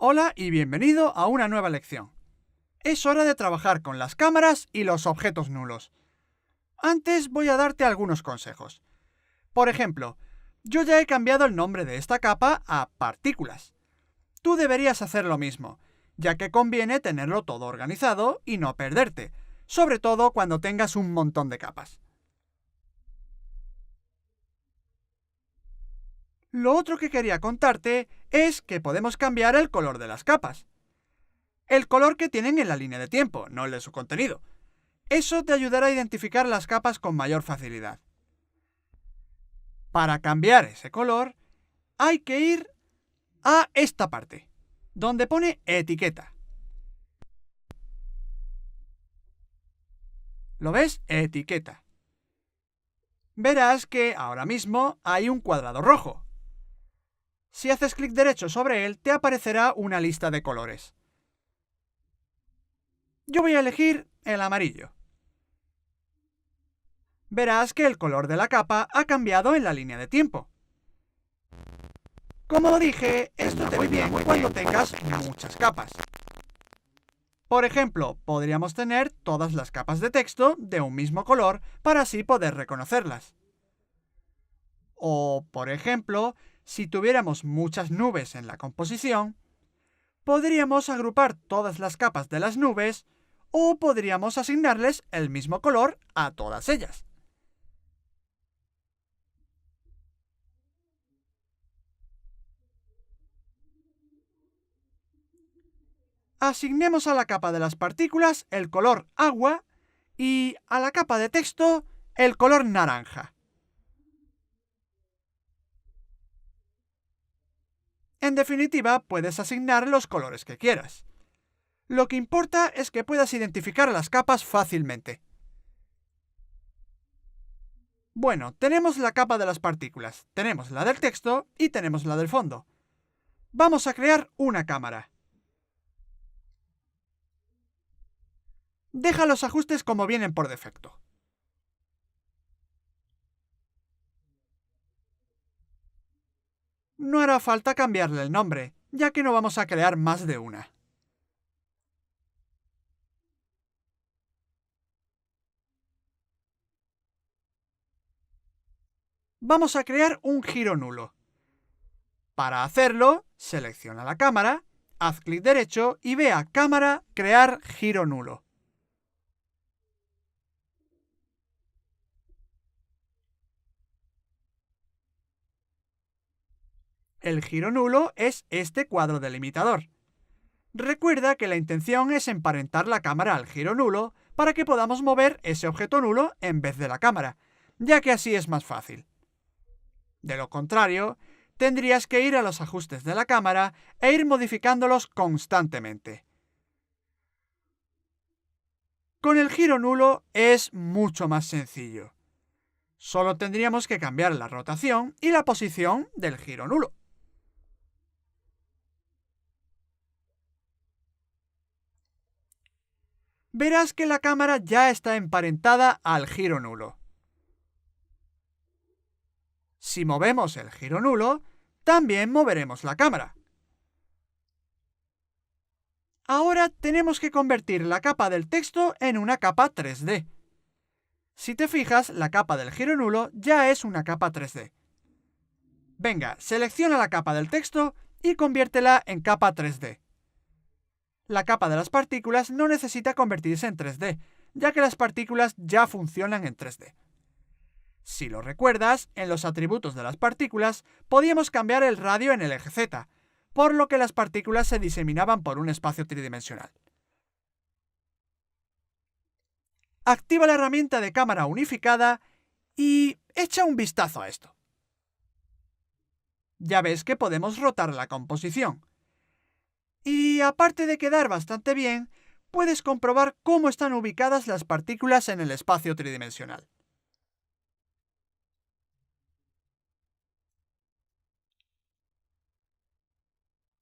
Hola y bienvenido a una nueva lección. Es hora de trabajar con las cámaras y los objetos nulos. Antes voy a darte algunos consejos. Por ejemplo, yo ya he cambiado el nombre de esta capa a partículas. Tú deberías hacer lo mismo, ya que conviene tenerlo todo organizado y no perderte, sobre todo cuando tengas un montón de capas. Lo otro que quería contarte es que podemos cambiar el color de las capas. El color que tienen en la línea de tiempo, no el de su contenido. Eso te ayudará a identificar las capas con mayor facilidad. Para cambiar ese color, hay que ir a esta parte, donde pone etiqueta. ¿Lo ves? Etiqueta. Verás que ahora mismo hay un cuadrado rojo. Si haces clic derecho sobre él, te aparecerá una lista de colores. Yo voy a elegir el amarillo. Verás que el color de la capa ha cambiado en la línea de tiempo. Como dije, esto te va bien cuando tengas muchas capas. Por ejemplo, podríamos tener todas las capas de texto de un mismo color para así poder reconocerlas. O, por ejemplo, si tuviéramos muchas nubes en la composición, podríamos agrupar todas las capas de las nubes o podríamos asignarles el mismo color a todas ellas. Asignemos a la capa de las partículas el color agua y a la capa de texto el color naranja. En definitiva, puedes asignar los colores que quieras. Lo que importa es que puedas identificar las capas fácilmente. Bueno, tenemos la capa de las partículas, tenemos la del texto y tenemos la del fondo. Vamos a crear una cámara. Deja los ajustes como vienen por defecto. No hará falta cambiarle el nombre, ya que no vamos a crear más de una. Vamos a crear un giro nulo. Para hacerlo, selecciona la cámara, haz clic derecho y ve a Cámara, Crear giro nulo. El giro nulo es este cuadro delimitador. Recuerda que la intención es emparentar la cámara al giro nulo para que podamos mover ese objeto nulo en vez de la cámara, ya que así es más fácil. De lo contrario, tendrías que ir a los ajustes de la cámara e ir modificándolos constantemente. Con el giro nulo es mucho más sencillo. Solo tendríamos que cambiar la rotación y la posición del giro nulo. Verás que la cámara ya está emparentada al giro nulo. Si movemos el giro nulo, también moveremos la cámara. Ahora tenemos que convertir la capa del texto en una capa 3D. Si te fijas, la capa del giro nulo ya es una capa 3D. Venga, selecciona la capa del texto y conviértela en capa 3D. La capa de las partículas no necesita convertirse en 3D, ya que las partículas ya funcionan en 3D. Si lo recuerdas, en los atributos de las partículas podíamos cambiar el radio en el eje Z, por lo que las partículas se diseminaban por un espacio tridimensional. Activa la herramienta de cámara unificada y echa un vistazo a esto. Ya ves que podemos rotar la composición. Y aparte de quedar bastante bien, puedes comprobar cómo están ubicadas las partículas en el espacio tridimensional.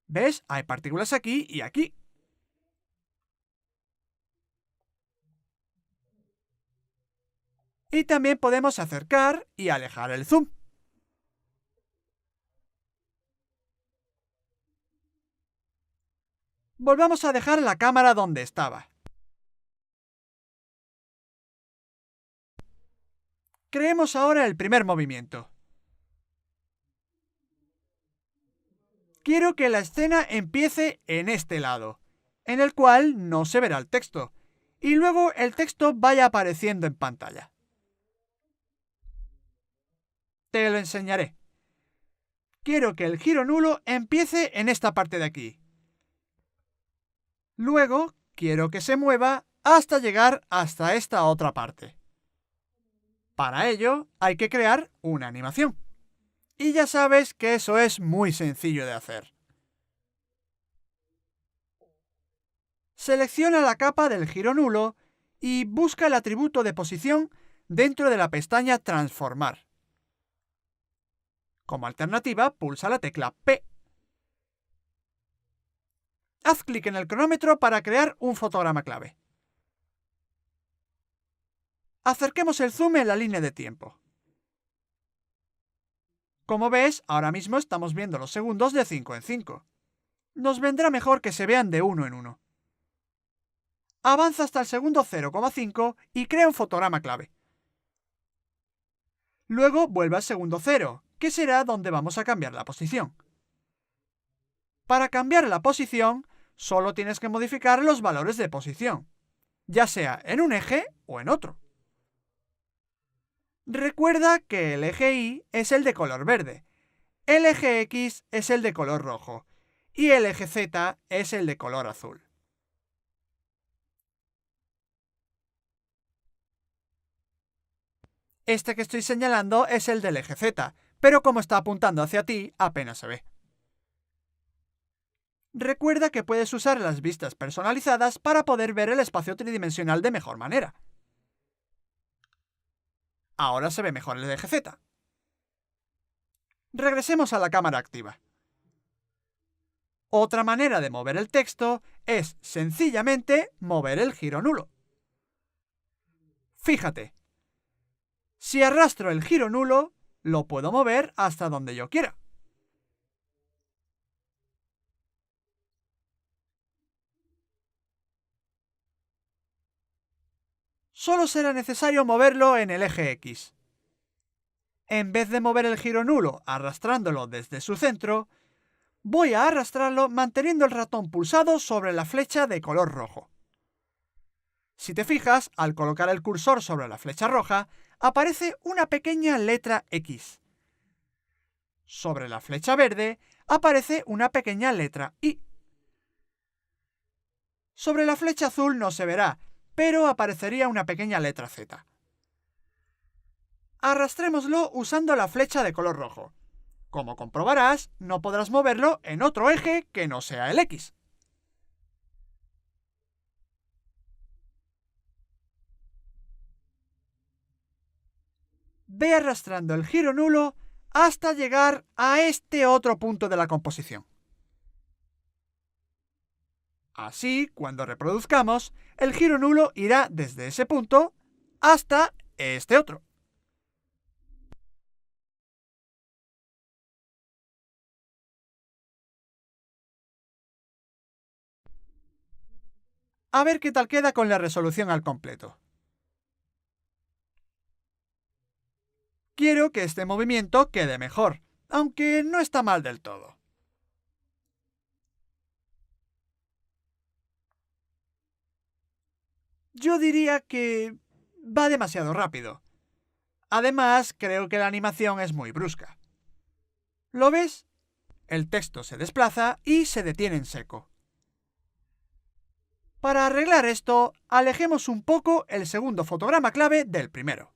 ¿Ves? Hay partículas aquí y aquí. Y también podemos acercar y alejar el zoom. Volvamos a dejar la cámara donde estaba. Creemos ahora el primer movimiento. Quiero que la escena empiece en este lado, en el cual no se verá el texto, y luego el texto vaya apareciendo en pantalla. Te lo enseñaré. Quiero que el giro nulo empiece en esta parte de aquí. Luego, quiero que se mueva hasta llegar hasta esta otra parte. Para ello, hay que crear una animación. Y ya sabes que eso es muy sencillo de hacer. Selecciona la capa del giro nulo y busca el atributo de posición dentro de la pestaña Transformar. Como alternativa, pulsa la tecla P. Haz clic en el cronómetro para crear un fotograma clave. Acerquemos el zoom en la línea de tiempo. Como ves, ahora mismo estamos viendo los segundos de 5 en 5. Nos vendrá mejor que se vean de 1 en 1. Avanza hasta el segundo 0,5 y crea un fotograma clave. Luego vuelve al segundo 0, que será donde vamos a cambiar la posición. Para cambiar la posición, solo tienes que modificar los valores de posición, ya sea en un eje o en otro. Recuerda que el eje Y es el de color verde, el eje X es el de color rojo y el eje Z es el de color azul. Este que estoy señalando es el del eje Z, pero como está apuntando hacia ti, apenas se ve. Recuerda que puedes usar las vistas personalizadas para poder ver el espacio tridimensional de mejor manera. Ahora se ve mejor el eje Z. Regresemos a la cámara activa. Otra manera de mover el texto es sencillamente mover el giro nulo. Fíjate, si arrastro el giro nulo, lo puedo mover hasta donde yo quiera. Solo será necesario moverlo en el eje X. En vez de mover el giro nulo arrastrándolo desde su centro, voy a arrastrarlo manteniendo el ratón pulsado sobre la flecha de color rojo. Si te fijas, al colocar el cursor sobre la flecha roja, aparece una pequeña letra X. Sobre la flecha verde, aparece una pequeña letra Y. Sobre la flecha azul no se verá, pero aparecería una pequeña letra Z. Arrastrémoslo usando la flecha de color rojo. Como comprobarás, no podrás moverlo en otro eje que no sea el X. Ve arrastrando el giro nulo hasta llegar a este otro punto de la composición. Así, cuando reproduzcamos, el giro nulo irá desde ese punto hasta este otro. A ver qué tal queda con la resolución al completo. Quiero que este movimiento quede mejor, aunque no está mal del todo. Yo diría que va demasiado rápido. Además, creo que la animación es muy brusca. ¿Lo ves? El texto se desplaza y se detiene en seco. Para arreglar esto, alejemos un poco el segundo fotograma clave del primero.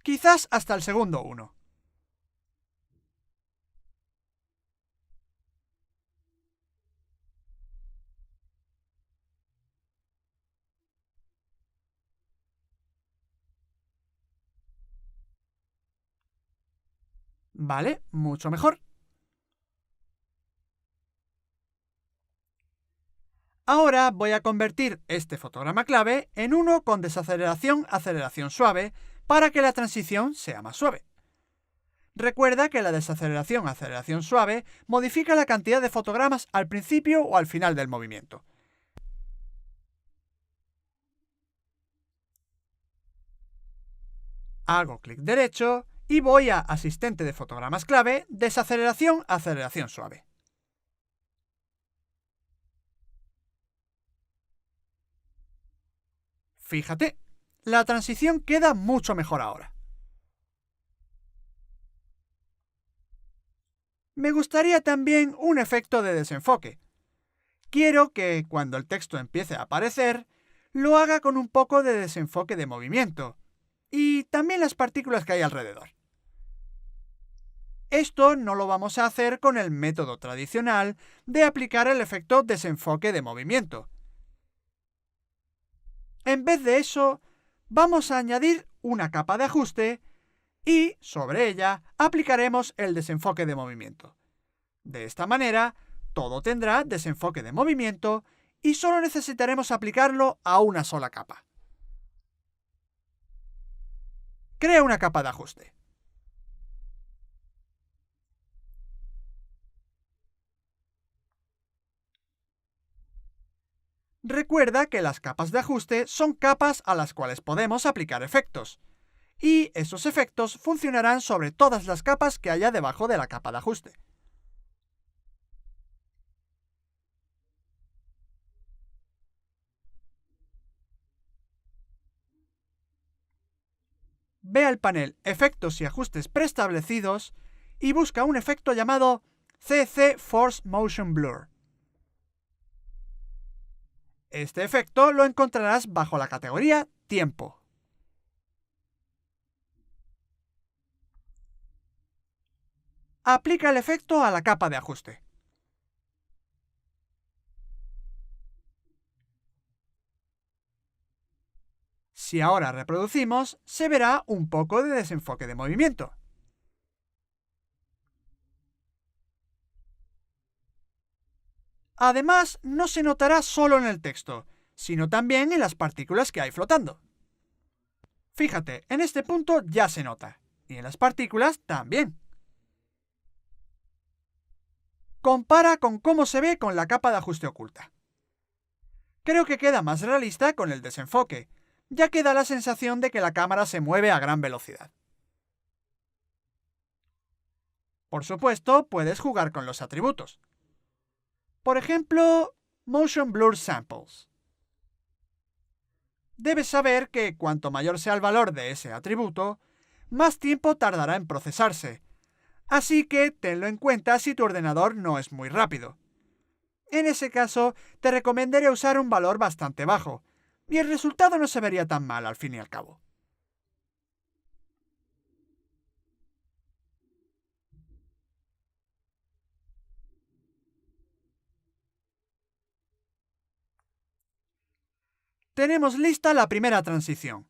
Quizás hasta el segundo 1. Vale, mucho mejor. Ahora voy a convertir este fotograma clave en uno con desaceleración-aceleración suave para que la transición sea más suave. Recuerda que la desaceleración-aceleración suave modifica la cantidad de fotogramas al principio o al final del movimiento. Hago clic derecho y voy a Asistente de fotogramas clave, desaceleración-aceleración suave. Fíjate, la transición queda mucho mejor ahora. Me gustaría también un efecto de desenfoque. Quiero que, cuando el texto empiece a aparecer, lo haga con un poco de desenfoque de movimiento, y también las partículas que hay alrededor. Esto no lo vamos a hacer con el método tradicional de aplicar el efecto desenfoque de movimiento. En vez de eso, vamos a añadir una capa de ajuste y, sobre ella, aplicaremos el desenfoque de movimiento. De esta manera, todo tendrá desenfoque de movimiento y solo necesitaremos aplicarlo a una sola capa. Crea una capa de ajuste. Recuerda que las capas de ajuste son capas a las cuales podemos aplicar efectos, y esos efectos funcionarán sobre todas las capas que haya debajo de la capa de ajuste. Ve al panel Efectos y ajustes preestablecidos y busca un efecto llamado CC Force Motion Blur. Este efecto lo encontrarás bajo la categoría Tiempo. Aplica el efecto a la capa de ajuste. Si ahora reproducimos, se verá un poco de desenfoque de movimiento. Además, no se notará solo en el texto, sino también en las partículas que hay flotando. Fíjate, en este punto ya se nota, y en las partículas también. Compara con cómo se ve con la capa de ajuste oculta. Creo que queda más realista con el desenfoque, ya que da la sensación de que la cámara se mueve a gran velocidad. Por supuesto, puedes jugar con los atributos. Por ejemplo, Motion Blur Samples. Debes saber que cuanto mayor sea el valor de ese atributo, más tiempo tardará en procesarse, así que tenlo en cuenta si tu ordenador no es muy rápido. En ese caso, te recomendaría usar un valor bastante bajo, y el resultado no se vería tan mal al fin y al cabo. Tenemos lista la primera transición.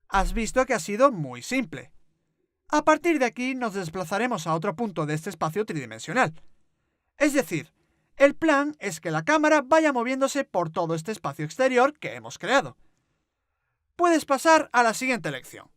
Has visto que ha sido muy simple. A partir de aquí nos desplazaremos a otro punto de este espacio tridimensional. Es decir, el plan es que la cámara vaya moviéndose por todo este espacio exterior que hemos creado. Puedes pasar a la siguiente lección.